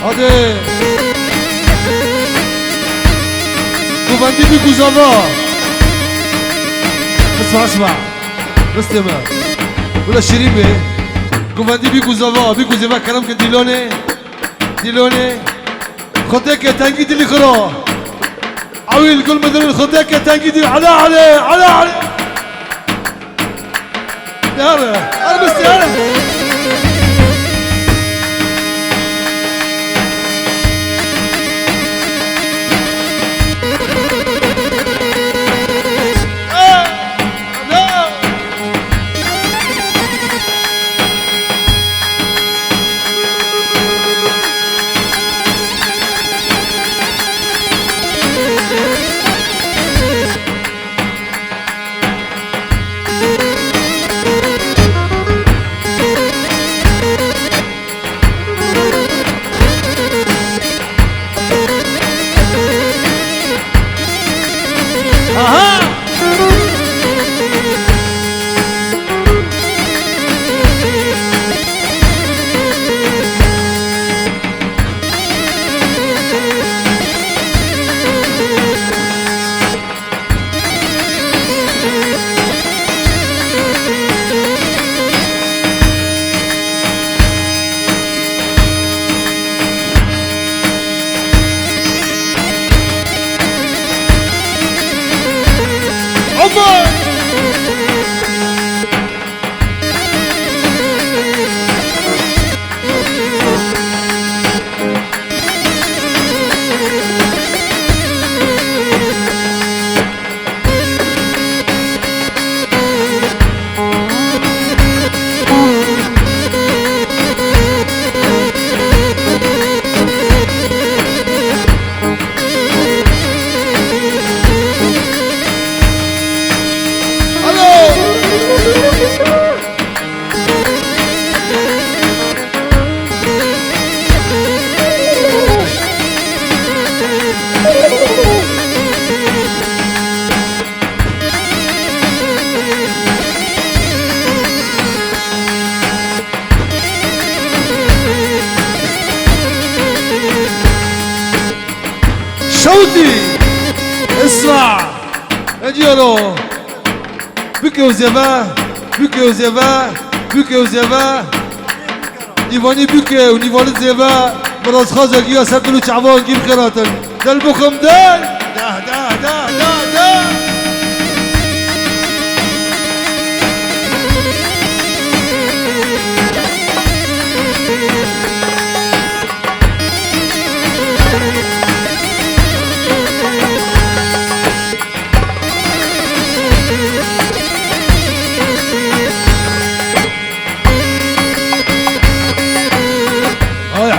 Hadi. Güvendi bir kuzava. اسمع استمع ولا شريمه قومندي بيكو زافا كلام ديلوني خدك تنجي دي خرا عويل كل مدن خدك تنجي دي على يلا انا بس يلا شوتي اسمع اجيرو بكي وزيفا نيفاني بكي ونيفاني زيفا براس خازا جيا سكلو شعبان جيب خيراتن دلبكم ده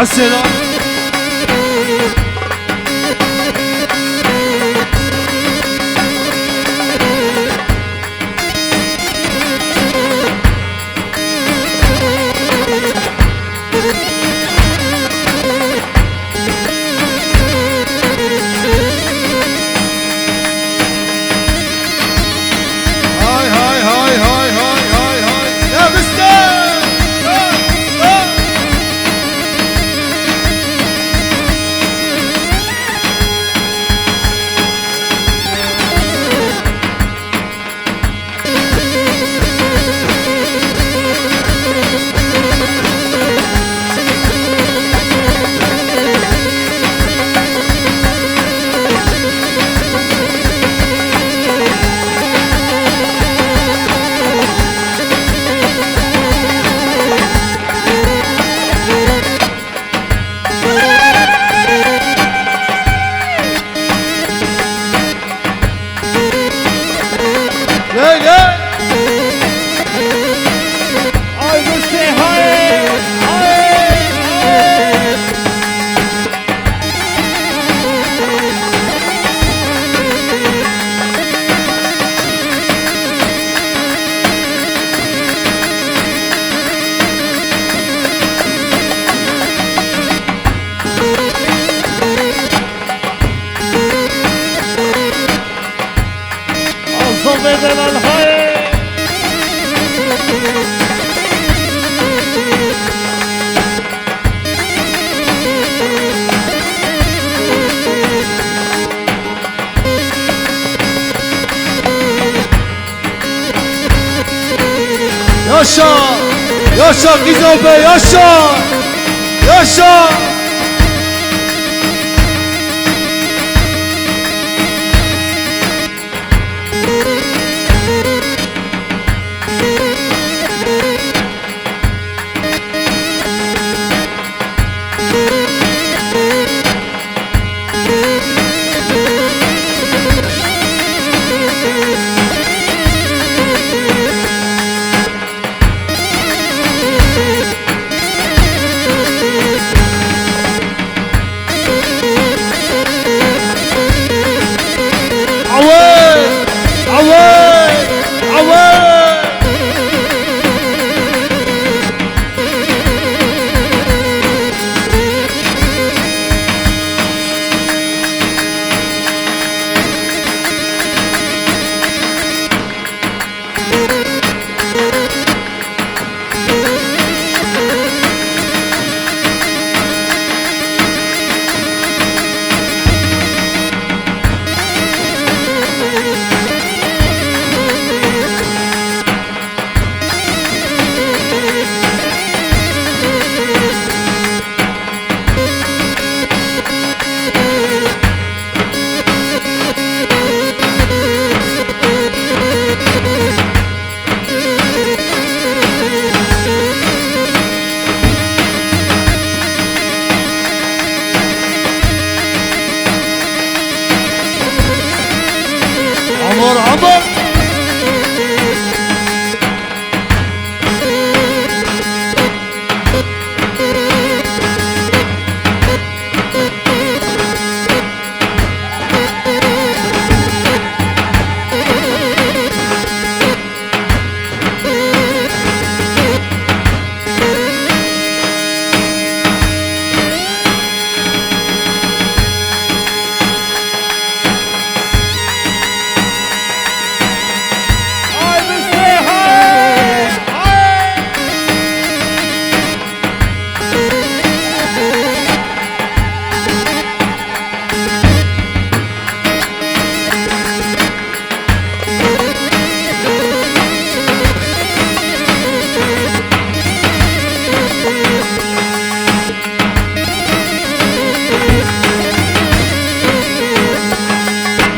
حسنا ياشا ياشا كيزوبي ياشا ياشا عمر عمر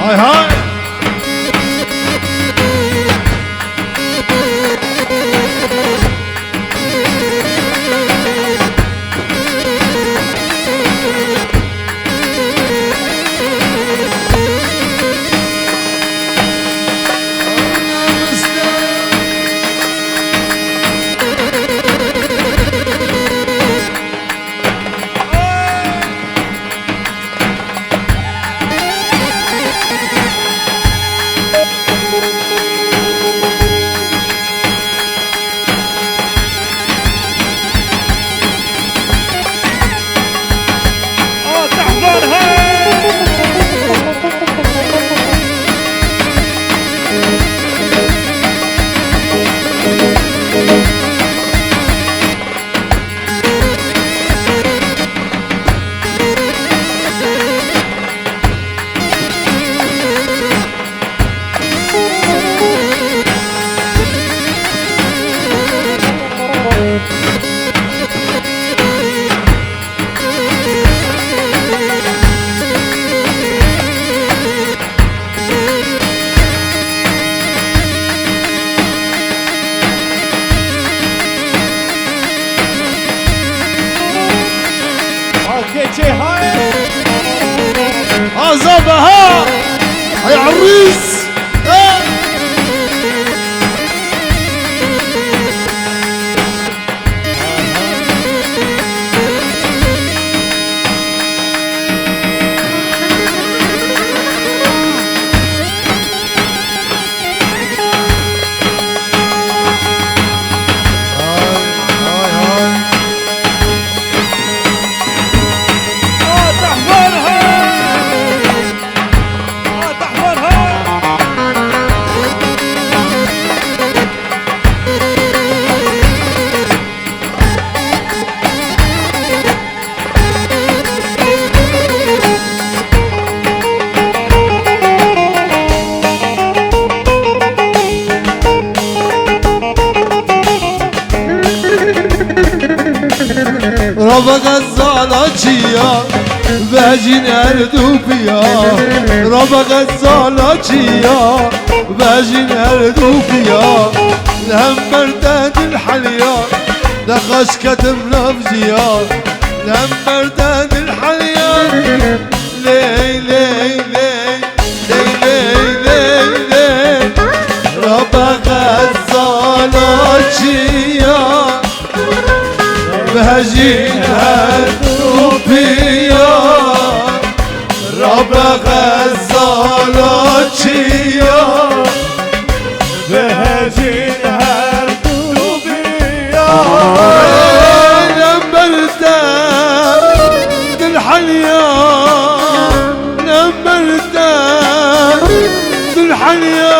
هاي هاي عزبها يا عريس تحضرها ربا غزالاتشيا باجين اردوبيا ربا غزالاتشيا باجين اردوبيا لهم مرداد الحليا دخش كتم نفجيا لهم مرداد الحليا لي لي لي لي لي لي ربا غزالاتشيا بهجين هالروبيا ربا غزالاتشيا بهجين هالروبيا نمرتا بالحليا نمرتا بالحليا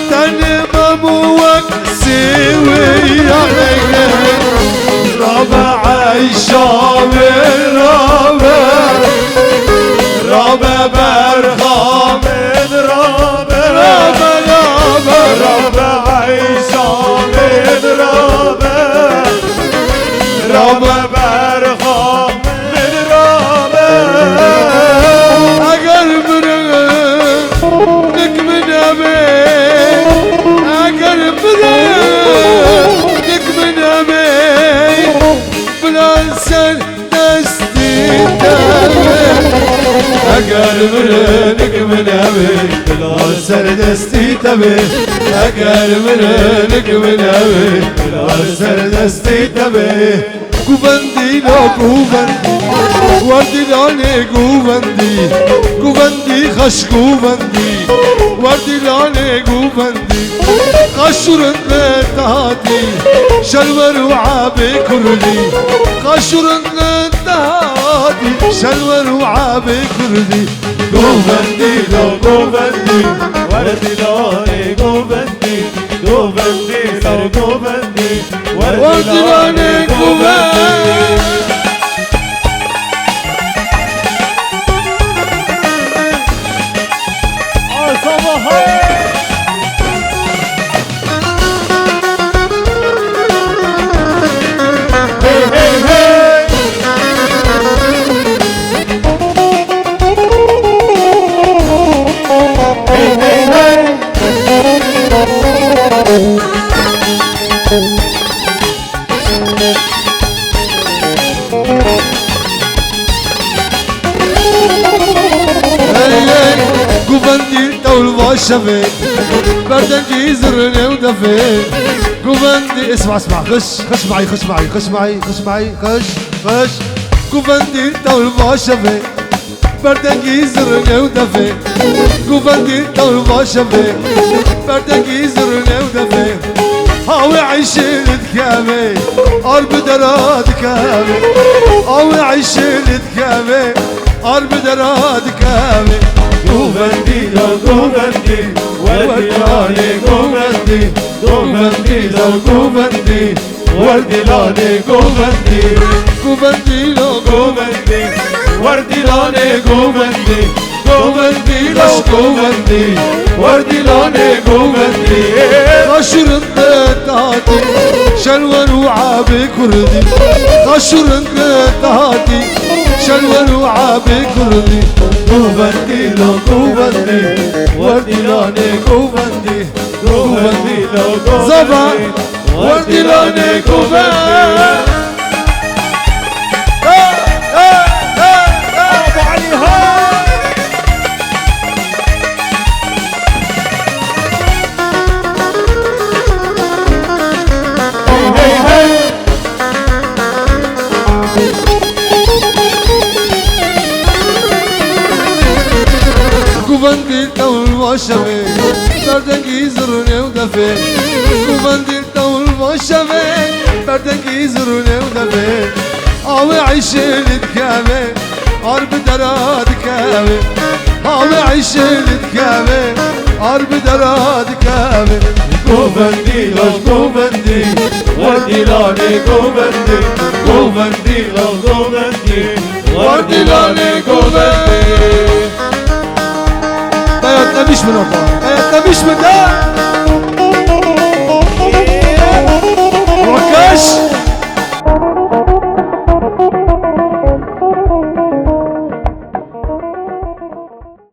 تاني مبوك سويا ربا عيشا من ربا برخا من ربا عيشا من ربا برخا من أقرب لك من أبي أقرب لك من أبي بلانسان دستي تابي أقرب لك من أبي بلانسان دستي تابي أقرب لك من أبي بلانسان دستي تابي قوفندي لو قوفندي وردي لاني قوفندي قوفندي خش قوفندي وردي لاني قوفندي قشرن لتهاتي شلور وعابي كردي قشرن لتهاتي شلور وعابي كردي قوفندي لو قوفندي وردي لاني قوفندي قوفندي لو قوفندي وردي لاني قوفندي قوفندي تول باشفي بردنجي زرني ودفي قوفندي اسمع خش معي قوفندي تول باشفي بردنجي زرني ودفي قوفندي تول باشفي بردنجي زرني ودفي هاوي عيشي لتكامي قرب دراد كامي هاوي عيشي لتكامي قرب دراد كامي قوفندي لو قوفندي وردي لاني قوفندي قوفندي لو قوفندي وردي لاني قوفندي قوفندي لو قوفندي وردي لاني قوفندي قوفندي لو قوفندي وردي لاني قوفندي قشرن تهاتي شلور وعابي كردي قشرن تهاتي شلور وعابي كردي قوفندي لو قوفندي وردي لاني قوفندي قوفندي لو زبا قوفندي وردي لاني قوفندي ابو علي هاي قوفندي تول باشفي بردنجي زرني ودفي قوفندي تول باشفي بردنجي زرني ودفي هاوي عيشي لتكامي قرب دراد كامي هاوي عيشي لتكامي قرب دراد كامي قوفندي لو قوفندي وردي لاني قوفندي قوفندي لو قوفندي وردي لاني قوفندي بيتنا مش من الله بيتنا مش من ده